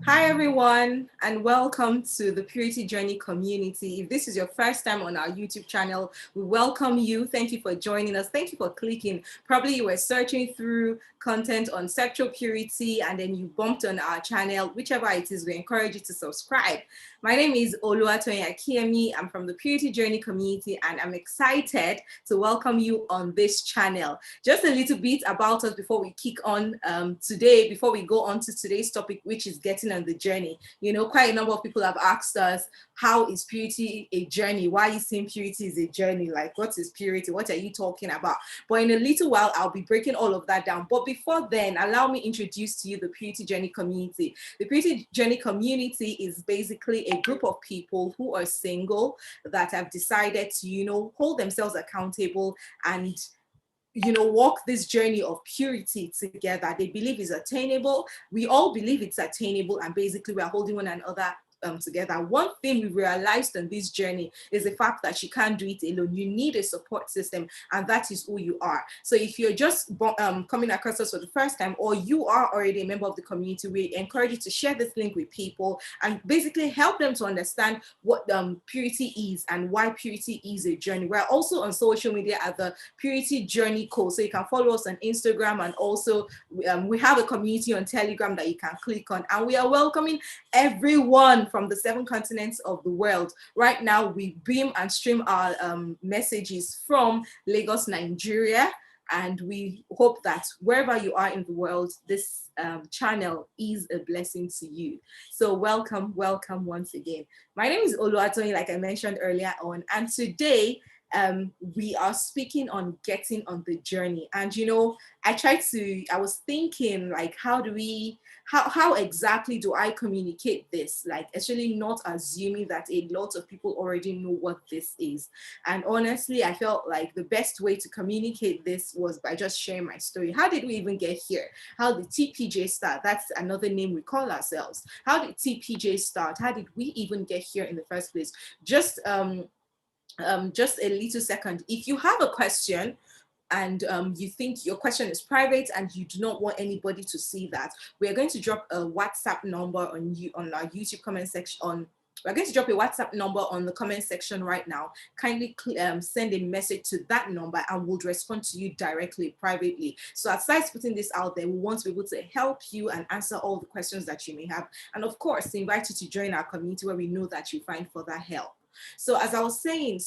Hi everyone, and welcome to the Purity Journey community. If this is your first time on our YouTube channel, we welcome you. Thank you for joining us. Thank you for clicking. Probably you were searching through content on sexual purity and then you bumped on our channel. Whichever it is, we encourage you to subscribe. My name is Oluwatoyin Akiemi. I'm from the Purity Journey community and I'm excited to welcome you on this channel. Just a little bit about us before we kick on today, before we go on to today's topic, which is getting on the journey. You know, quite a number of people have asked us, how is purity a journey? Why are you saying purity is a journey? Like, what is purity? What are you talking about? But in a little while, I'll be breaking all of that down. But before then, allow me introduce to you the Purity Journey community. The Purity Journey community is basically a group of people who are single that have decided to, you know, hold themselves accountable and walk this journey of purity together. They believe it's attainable. We all believe it's attainable, and basically we are holding one another together. One thing we realized on this journey is the fact that you can't do it alone. You need a support system, and that is who you are. So if you're just coming across us for the first time, or you are already a member of the community, we encourage you to share this link with people and basically help them to understand what purity is and why purity is a journey. We're also on social media at the TPJCo, so you can follow us on Instagram, and also we have a community on Telegram that you can click on, and we are welcoming everyone from the 7 continents of the world. Right now, we beam and stream our messages from Lagos, Nigeria, and we hope that wherever you are in the world, this channel is a blessing to you. So welcome once again. My name is Oluwatoyin, like I mentioned earlier on, and today we are speaking on getting on the journey. And I was thinking, like, how exactly do I communicate this? Like, actually not assuming that a lot of people already know what this is. And honestly, I felt like the best way to communicate this was by just sharing my story. How did we even get here? How did TPJ start? That's another name we call ourselves. How did TPJ start? How did we even get here in the first place? Just a little second. If you have a question and you think your question is private and you do not want anybody to see that, we are going to drop a WhatsApp number on our YouTube comment section. We're going to drop a WhatsApp number on the comment section right now. Kindly send a message to that number and we'll respond to you directly, privately. So aside putting this out there, we want to be able to help you and answer all the questions that you may have. And of course, invite you to join our community where we know that you find further help. So as I was saying,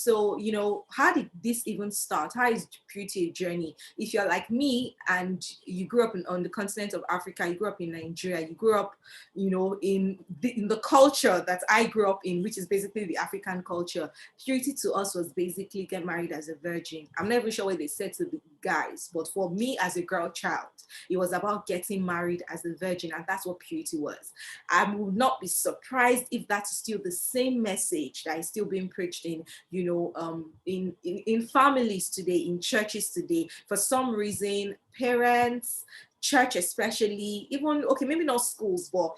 how did this even start? How is purity a journey? If you're like me and you grew up on the continent of Africa, you grew up in Nigeria, you grew up, in the culture that I grew up in, which is basically the African culture, purity to us was basically get married as a virgin. I'm not even sure what they said to the guys, but for me as a girl child, it was about getting married as a virgin, and that's what purity was. I would not be surprised if that is still the same message that is still being preached in families today, in churches today. For some reason, parents, church especially, even, okay, maybe not schools, but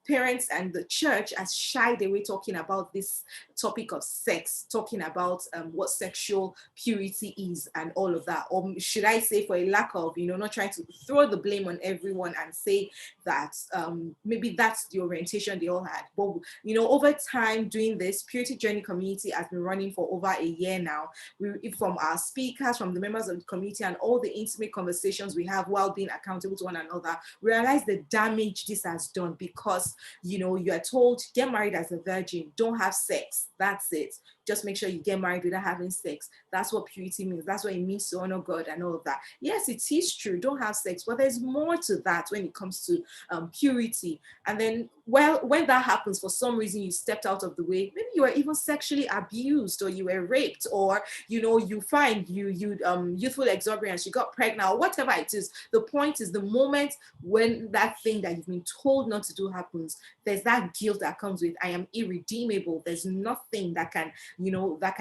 parents and the church has shied away talking about this topic of sex, talking about what sexual purity is and all of that. Or should I say, for a lack of, not trying to throw the blame on everyone and say that maybe that's the orientation they all had. But, over time doing this, Purity Journey community has been running for over a year now. From our speakers, from the members of the community, and all the intimate conversations we have while being accountable to one another, realize the damage this has done, because you are told, get married as a virgin, don't have sex, that's it, just make sure you get married without having sex. That's what purity means. That's what it means to honor God and all of that. Yes, it is true, don't have sex, but there's more to that when it comes to purity. And then, well, when that happens, for some reason you stepped out of the way, maybe you were even sexually abused, or you were raped, or you find youthful exuberance, you got pregnant, or whatever it is. The point is, the moment when that thing that you've been told not to do happens, there's that guilt that comes with, I am irredeemable, there's nothing that can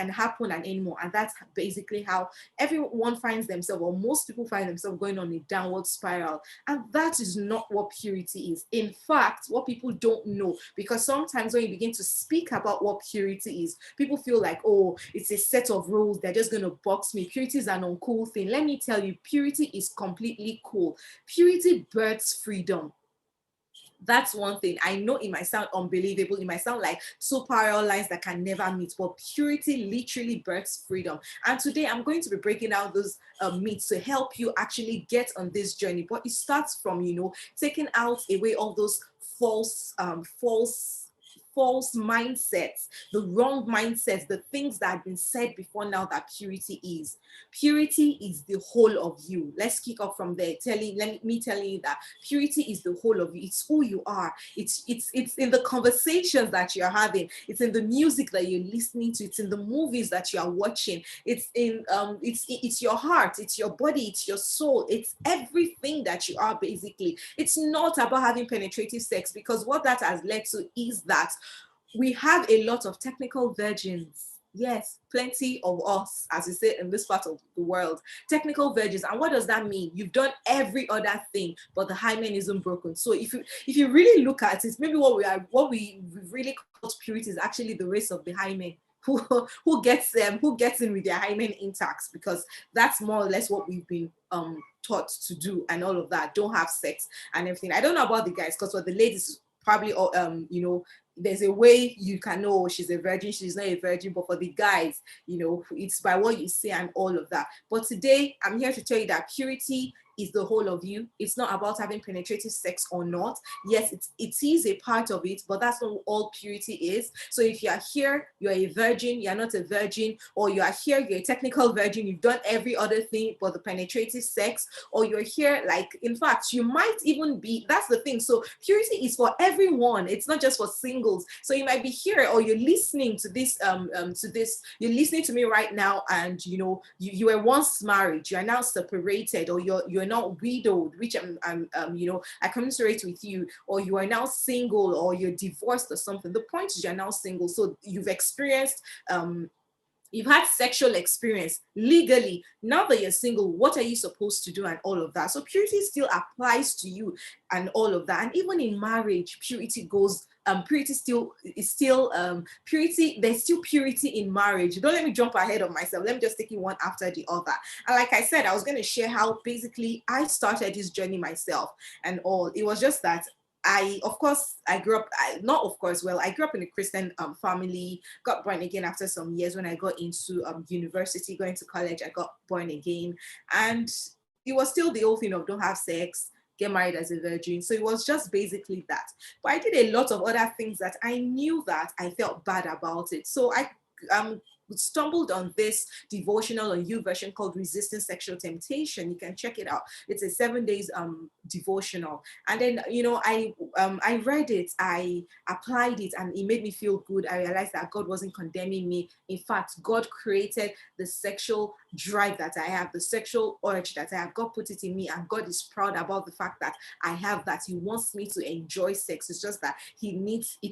happen anymore. And that's basically how everyone finds themselves, or most people find themselves, going on a downward spiral. And that is not what purity is. In fact, what people don't know, because sometimes when you begin to speak about what purity is, people feel like, oh, it's a set of rules, they're just going to box me. Purity is an uncool thing. Let me tell you, purity is completely cool. Purity births freedom. That's one thing. I know it might sound unbelievable. It might sound like two parallel lines that can never meet, but purity literally births freedom. And today I'm going to be breaking down those myths to help you actually get on this journey. But it starts from, taking out away all those false mindsets, the wrong mindsets, the things that have been said before now that purity is. Purity is the whole of you. Let's kick off from there. Let me telling you that purity is the whole of you. It's who you are. It's in the conversations that you're having. It's in the music that you're listening to. It's in the movies that you are watching. It's your heart. It's your body. It's your soul. It's everything that you are basically. It's not about having penetrative sex, because what that has led to is that we have a lot of technical virgins. Yes, plenty of us, as we say in this part of the world, technical virgins. And what does that mean? You've done every other thing, but the hymen isn't broken. So if you really look at it, maybe what we really call purity is actually the race of the hymen. Who gets in with their hymen intact, because that's more or less what we've been taught to do and all of that. Don't have sex and everything. I don't know about the guys, because for the ladies probably there's a way you can know she's a virgin, she's not a virgin. But for the guys, it's by what you say and all of that. But today I'm here to tell you that purity is the whole of you. It's not about having penetrative sex or not. Yes, it is a part of it, but that's not all purity is. So if you are here, you're a virgin, you're not a virgin, or you are here, you're a technical virgin, you've done every other thing but the penetrative sex, or you're here, like, in fact, you might even be, that's the thing. So purity is for everyone. It's not just for singles. So you might be here, or you're listening to this, you're listening to me right now, and you were once married, you are now separated, or you're not widowed, which I commiserate with you, or you are now single, or you're divorced or something. The point is you're now single. So you've experienced you've had sexual experience legally. Now that you're single, what are you supposed to do and all of that? So purity still applies to you and all of that. And even in marriage, purity goes purity is still purity. There's still purity in marriage. Don't let me jump ahead of myself. Let me just take it one after the other. And like I said, I was going to share how basically I started this journey myself and all. It was just that I grew up, I grew up in a Christian family, got born again after some years. When I got into university, going to college, I got born again. And it was still the old thing of don't have sex, get married as a virgin. So it was just basically that. But I did a lot of other things that I knew that I felt bad about it. So I stumbled on this devotional on YouVersion called Resisting Sexual Temptation. You can check it out. It's a 7 days devotional. And then I read it, I applied it, and it made me feel good. I realized that God wasn't condemning me. In fact, God created the sexual drive that I have, the sexual urge that I have. God put it in me, and God is proud about the fact that I have that. He wants me to enjoy sex. It's just that it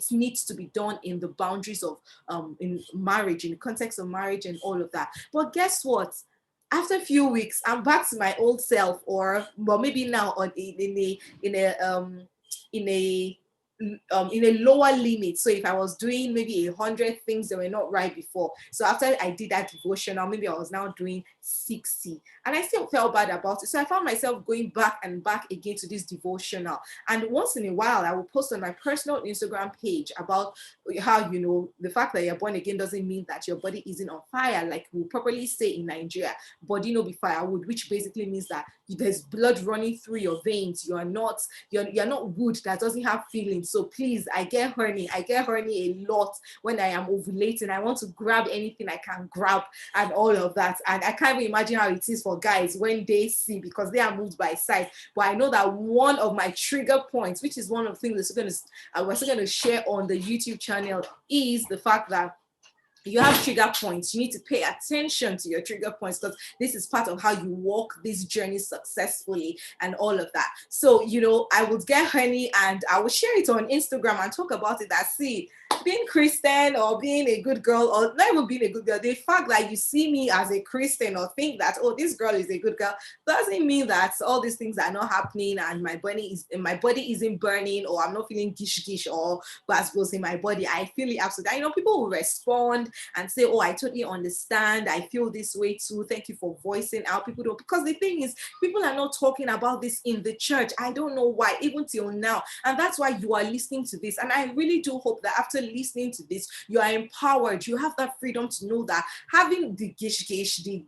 needs to be done in the boundaries of in marriage, in the context of marriage and all of that. But guess what? After a few weeks, I'm back to my old self, or well, maybe now in a lower limit. So if I was doing maybe 100 things that were not right before, so after I did that devotional, maybe I was now doing 60, and I still felt bad about it. So I found myself going back and back again to this devotional, and once in a while I will post on my personal Instagram page about how the fact that you're born again doesn't mean that your body isn't on fire, like we properly say in Nigeria, body no be firewood, which basically means that there's blood running through your veins. You're not wood that doesn't have feelings. So please, I get horny a lot when I am ovulating. I want to grab anything I can grab and all of that. And I can't even imagine how it is for guys when they see, because they are moved by sight. But I know that one of my trigger points, which is one of the things we're still going to share on the YouTube channel, is the fact that you have trigger points. You need to pay attention to your trigger points, because this is part of how you walk this journey successfully and all of that. So, I would get honey and I will share it on Instagram and talk about it. See, being Christian or being a good girl, or not even being a good girl, the fact that you see me as a Christian or think that, oh, this girl is a good girl, doesn't mean that all these things are not happening and my body isn't burning, or I'm not feeling gish or buzz in my body. I feel it absolutely. I know people will respond and say, oh, I totally understand. I feel this way too. Thank you for voicing out. People don't, because the thing is, people are not talking about this in the church. I don't know why, even till now. And that's why you are listening to this. And I really do hope that after listening to this, you are empowered. You have that freedom to know that having the gish, the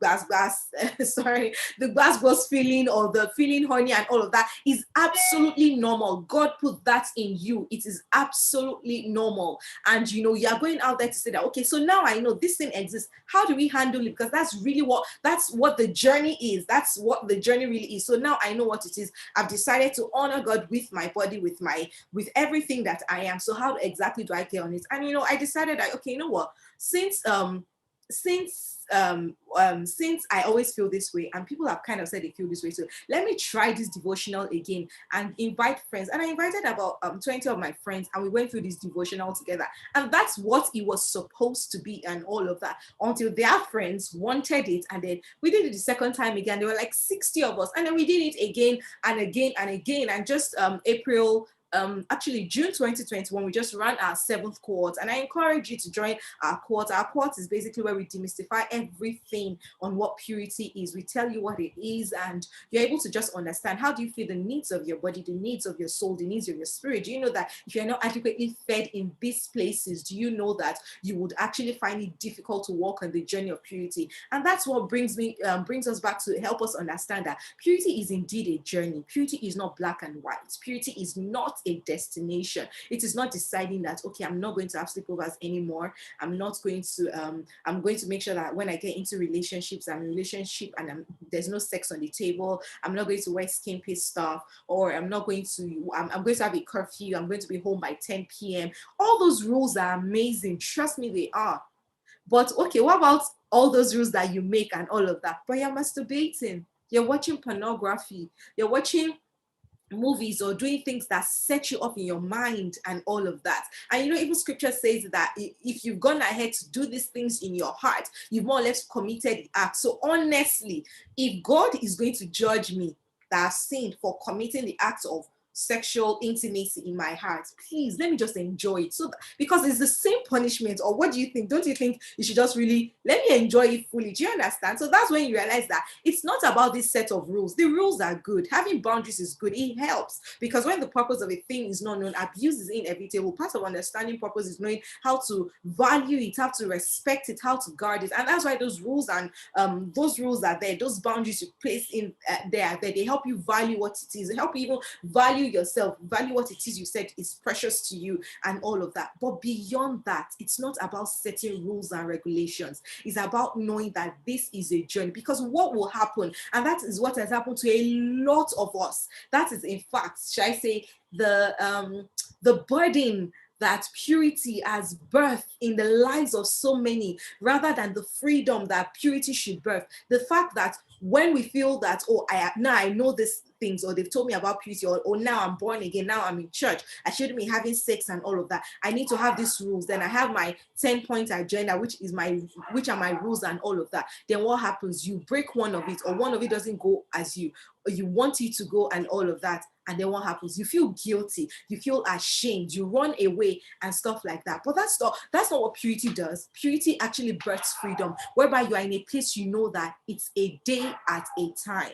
the buzz feeling, or the feeling horny and all of that is absolutely normal. God put that in you. It is absolutely normal. And you know, you are going out there to say that, okay, so now I know this thing exists. How do we handle it? Because that's what the journey is. That's what the journey really is. So now I know what it is. I've decided to honor God with my body, with everything that I am. So how exactly do I get on it? And you know, I decided that, okay, you know what, since I always feel this way, and people have kind of said they feel this way, so let me try this devotional again and invite friends. And I invited about 20 of my friends, and we went through this devotional together. And that's what it was supposed to be, and all of that, until their friends wanted it. And then we did it the second time again. There were like 60 of us, and then we did it again and again and again. And just actually June 2021, we just ran our 7th cohort, and I encourage you to join our cohort. Our cohort is basically where we demystify everything on what purity is. We tell you what it is, and you're able to just understand how do you feel the needs of your body, the needs of your soul, the needs of your spirit. Do you know that if you're not adequately fed in these places, do you know that you would actually find it difficult to walk on the journey of purity? And that's what brings us back to help us understand that purity is indeed a journey. Purity is not black and white. Purity is not a destination. It is not deciding that, okay, I'm not going to have sleepovers anymore. I'm going to make sure that when I get into relationships, I'm in a relationship and there's no sex on the table. I'm not going to wear skin-pit stuff, or I'm going to have a curfew. I'm going to be home by 10 p.m. All those rules are amazing. Trust me, they are. But okay, what about all those rules that you make and all of that? But you're masturbating, you're watching pornography, you're watching movies, or doing things that set you up in your mind and all of that. And you know, even scripture says that if you've gone ahead to do these things in your heart, you've more or less committed the act. So honestly, if God is going to judge me that I've sinned for committing the act of sexual intimacy in my heart, please let me just enjoy it. So because it's the same punishment. Or what do you think? Don't you think you should just really let me enjoy it fully? Do you understand? So that's when you realize that it's not about this set of rules. The rules are good. Having boundaries is good. It helps, because when the purpose of a thing is not known, abuse is inevitable. Part of understanding purpose is knowing how to value it, how to respect it, how to guard it. And that's why those rules and those rules are there. Those boundaries you place in there, they help you value what it is. They help you even value yourself, value what it is you said is precious to you and all of that. But beyond that, it's not about setting rules and regulations. It's about knowing that this is a journey, because what will happen, and that is what has happened to a lot of us, that is in fact, shall I say, the burden that purity has birthed in the lives of so many, rather than the freedom that purity should birth. The fact that when we feel that, oh, I know these things, or they've told me about purity, or now I'm born again, now I'm in church, I shouldn't be having sex and all of that. I need to have these rules. Then I have my 10-point agenda, which are my rules and all of that. Then what happens? You break one of it, or one of it doesn't go as you want it to go and all of that. And then what happens? You feel guilty, you feel ashamed, you run away and stuff like that. But that's not what purity does. Purity actually births freedom, whereby you are in a place you know that it's a day at a time.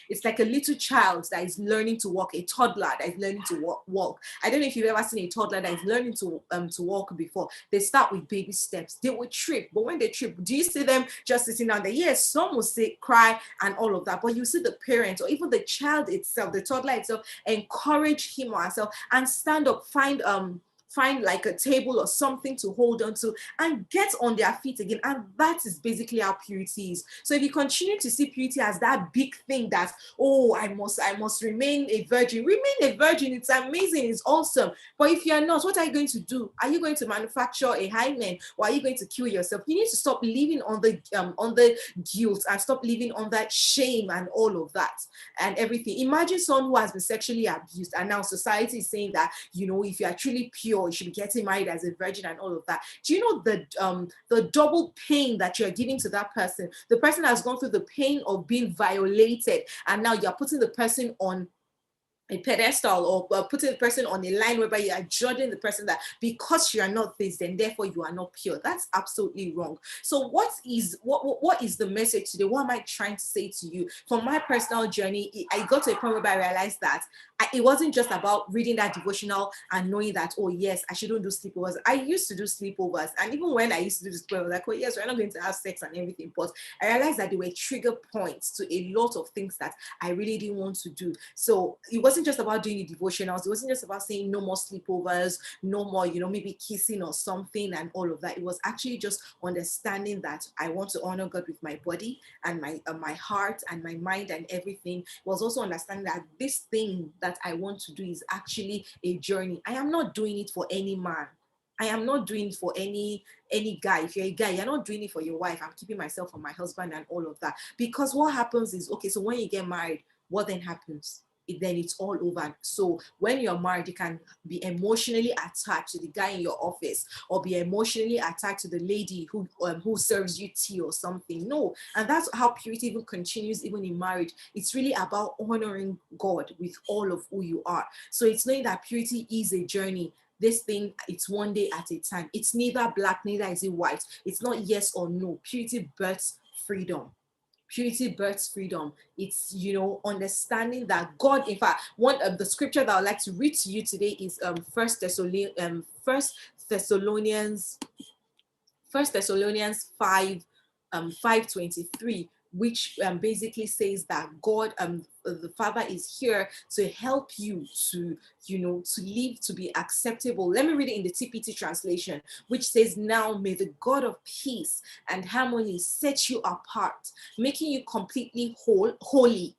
It's like a little child that is learning to walk, a toddler that is learning to walk. I don't know if you've ever seen a toddler that is learning to walk before. They start with baby steps. They will trip, but when they trip, do you see them just sitting down there? Yes, some will say, cry and all of that, but you see the parent or even the child itself, the toddler itself, encourage him or herself and stand up, find like a table or something to hold on to and get on their feet again. And that is basically how purity is. So if you continue to see purity as that big thing that, oh, I must remain a virgin, it's amazing, it's awesome. But if you're not, what are you going to do? Are you going to manufacture a hymen, or are you going to kill yourself? You need to stop living on the guilt and stop living on that shame and all of that and everything. Imagine someone who has been sexually abused, and now society is saying that, you know, if you are truly pure, or you should be getting married as a virgin and all of that. Do you know the double pain that you're giving to that person? The person has gone through the pain of being violated, and now you're putting the person on a pedestal, or putting the person on a line whereby you are judging the person that because you are not this, then therefore you are not pure. That's absolutely wrong. So what is the message today? What am I trying to say to you? From my personal journey, I got to a point where I realized that it wasn't just about reading that devotional and knowing that, oh yes, I shouldn't do sleepovers. I used to do sleepovers, and even when I used to do sleepovers, I was like, oh yes, we're not going to have sex and everything, but I realized that they were trigger points to a lot of things that I really didn't want to do. So it wasn't just about doing the devotionals. It wasn't just about saying no more sleepovers, no more, maybe kissing or something and all of that. It was actually just understanding that I want to honor God with my body and my heart and my mind and everything. It was also understanding that this thing that I want to do is actually a journey. I am not doing it for any man. I am not doing it for any guy. If you're a guy, you're not doing it for your wife. I'm keeping myself for my husband and all of that. Because what happens is, okay, so when you get married, what then happens? Then it's all over. So when you're married, you can be emotionally attached to the guy in your office, or be emotionally attached to the lady who serves you tea or something. No, and that's how purity even continues even in marriage. It's really about honoring God with all of who you are. So it's knowing that purity is a journey. This thing, it's one day at a time. It's neither black, neither is it white. It's not yes or no. Purity births freedom. Purity births freedom. It's understanding that God, in fact, one of the scripture that I'd like to read to you today is First Thessalonians 5 5:23, which basically says that God, the Father, is here to help you to live to be acceptable. Let me read it in the TPT translation, which says, now may the God of peace and harmony set you apart, making you completely holy.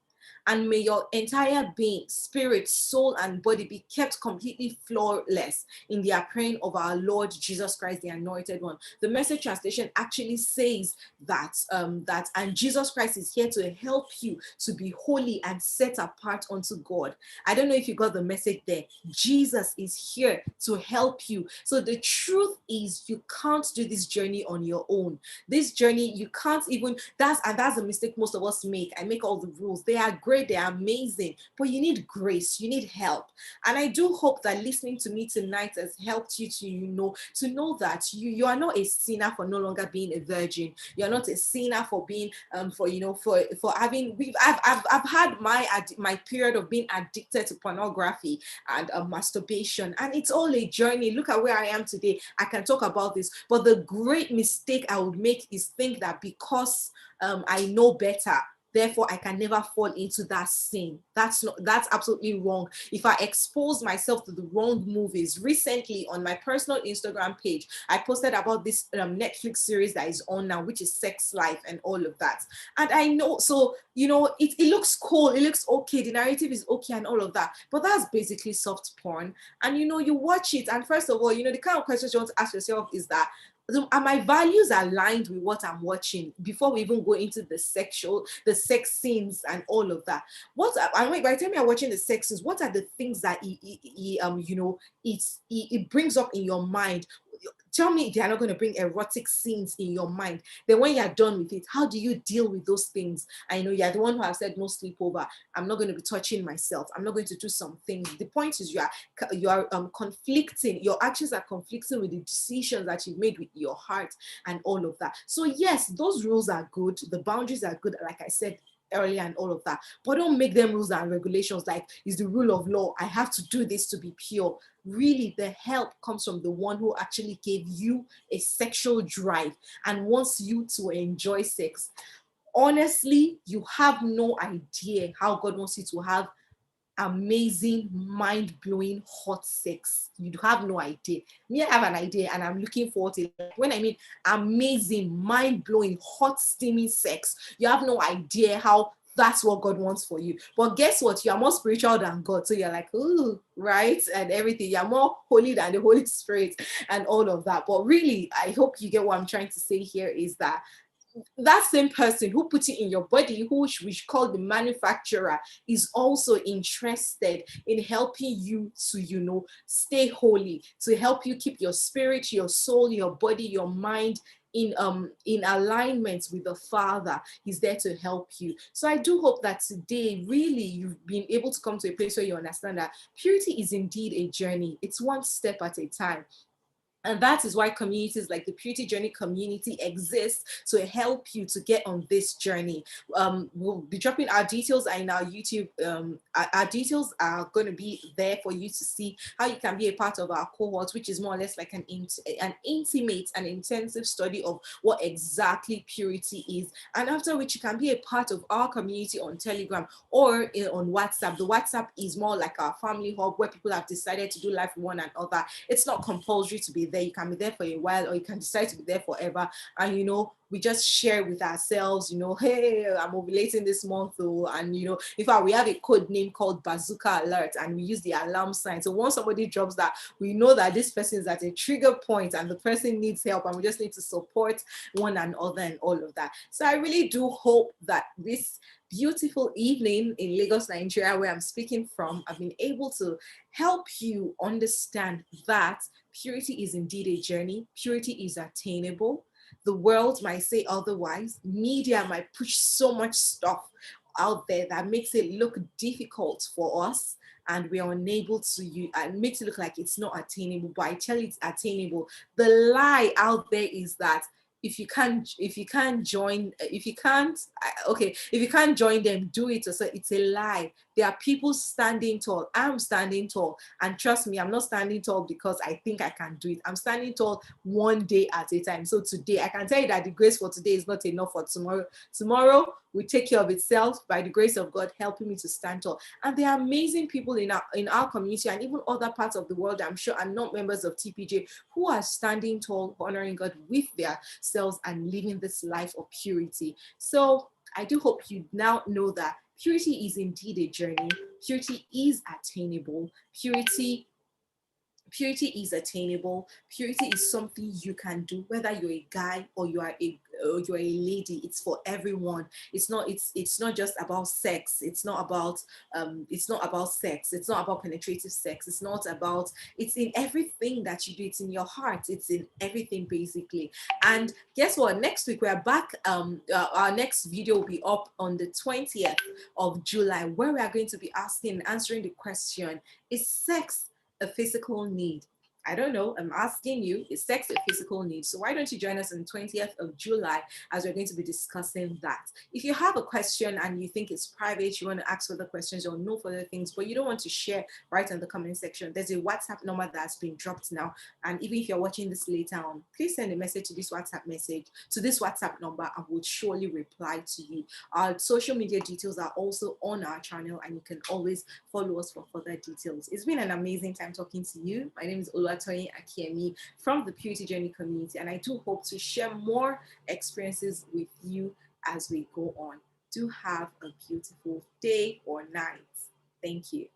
And may your entire being, spirit, soul, and body be kept completely flawless in the appearing of our Lord Jesus Christ, the Anointed One. The Message translation actually says that and Jesus Christ is here to help you to be holy and set apart unto God. I don't know if you got the message there. Jesus is here to help you. So the truth is, you can't do this journey on your own. This journey, you can't even, that's a mistake most of us make. I make all the rules. They are great, they are amazing, but you need grace, you need help. And I do hope that listening to me tonight has helped you to know that you are not a sinner for no longer being a virgin. You're not a sinner for being for having, I've had my period of being addicted to pornography and masturbation, and it's all a journey. Look at where I am today. I can talk about this, but the great mistake I would make is think that because I know better, therefore I can never fall into that sin. That's absolutely wrong. If I expose myself to the wrong movies, recently on my personal Instagram page, I posted about this Netflix series that is on now, which is Sex Life and all of that. And I know, so it looks cool, it looks okay, the narrative is okay and all of that, but that's basically soft porn. And you watch it, and first of all, the kind of questions you want to ask yourself is that, are my values aligned with what I'm watching before we even go into the sex scenes and all of that? By the time you're watching the sex scenes, what are the things that it brings up in your mind? Tell me they are not going to bring erotic scenes in your mind. Then when you're done with it, how do you deal with those things? I know you're the one who has said no sleepover. I'm not going to be touching myself. I'm not going to do some things. The point is you are conflicting. Your actions are conflicting with the decisions that you've made with your heart and all of that. So yes, those rules are good. The boundaries are good, like I said earlier and all of that, but don't make them rules and regulations like is the rule of law. I have to do this to be pure. Really, the help comes from the one who actually gave you a sexual drive and wants you to enjoy sex. Honestly, you have no idea how God wants you to have amazing, mind-blowing, hot sex. You have no idea. Me, I have an idea, and I'm looking forward to it. When I mean amazing, mind-blowing, hot, steamy sex, you have no idea how that's what God wants for you. But guess what? You are more spiritual than God. So you're like, ooh, right? And everything. You're more holy than the Holy Spirit and all of that. But really, I hope you get what I'm trying to say here is that that same person who put it in your body, who we call the manufacturer, is also interested in helping you to, stay holy, to help you keep your spirit, your soul, your body, your mind in alignment with the Father. He's there to help you. So I do hope that today really you've been able to come to a place where you understand that purity is indeed a journey. It's one step at a time. And that is why communities like the Purity Journey community exist, to help you to get on this journey. We'll be dropping our details in our YouTube. Our details are going to be there for you to see how you can be a part of our cohort, which is more or less like an intimate and intensive study of what exactly purity is. And after which you can be a part of our community on Telegram or on WhatsApp. The WhatsApp is more like our family hub where people have decided to do life with one another. It's not compulsory to be there. You can be there for a while, or you can decide to be there forever. And we just share with ourselves, hey, I'm ovulating this month, and in fact, we have a code name called Bazooka Alert, and we use the alarm sign. So once somebody drops that, we know that this person is at a trigger point and the person needs help, and we just need to support one another and all of that. So I really do hope that this beautiful evening in Lagos, Nigeria, where I'm speaking from, I've been able to help you understand that purity is indeed a journey. Purity is attainable. The world might say otherwise. Media might push so much stuff out there that makes it look difficult for us, and we are unable to use, and makes it look like it's not attainable. But I tell you, it's attainable. The lie out there is that if you can't join, if you can't join them, do it. So it's a lie. There are people standing tall. I'm standing tall, and trust me, I'm not standing tall because I think I can do it. I'm standing tall one day at a time. So today, I can tell you that the grace for today is not enough for tomorrow. Tomorrow will take care of itself by the grace of God, helping me to stand tall. And there are amazing people in our community and even other parts of the world, I'm sure, are not members of TPJ, who are standing tall, honoring God with their selves and living this life of purity. So I do hope you now know that purity is indeed a journey. Purity is attainable. Purity is attainable. Purity is something you can do, whether you're a guy or you're a lady. It's for everyone. It's not just about sex. It's not about sex. It's not about penetrative sex. It's in everything that you do. It's in your heart. It's in everything, basically. And guess what? Next week we're back. Our next video will be up on the 20th of July, where we are going to be answering the question: is sex a physical need? I don't know. I'm asking you, is sex a physical need? So why don't you join us on the 20th of July as we're going to be discussing that. If you have a question and you think it's private, you want to ask further questions or know further things, but you don't want to share right in the comment section, there's a WhatsApp number that's been dropped now. And even if you're watching this later on, please send a message to this WhatsApp number, and we'll surely reply to you. Our social media details are also on our channel, and you can always follow us for further details. It's been an amazing time talking to you. My name is Oluwatoyin Akiemi from the Purity Journey community, and I do hope to share more experiences with you as we go on. Do have a beautiful day or night. Thank you.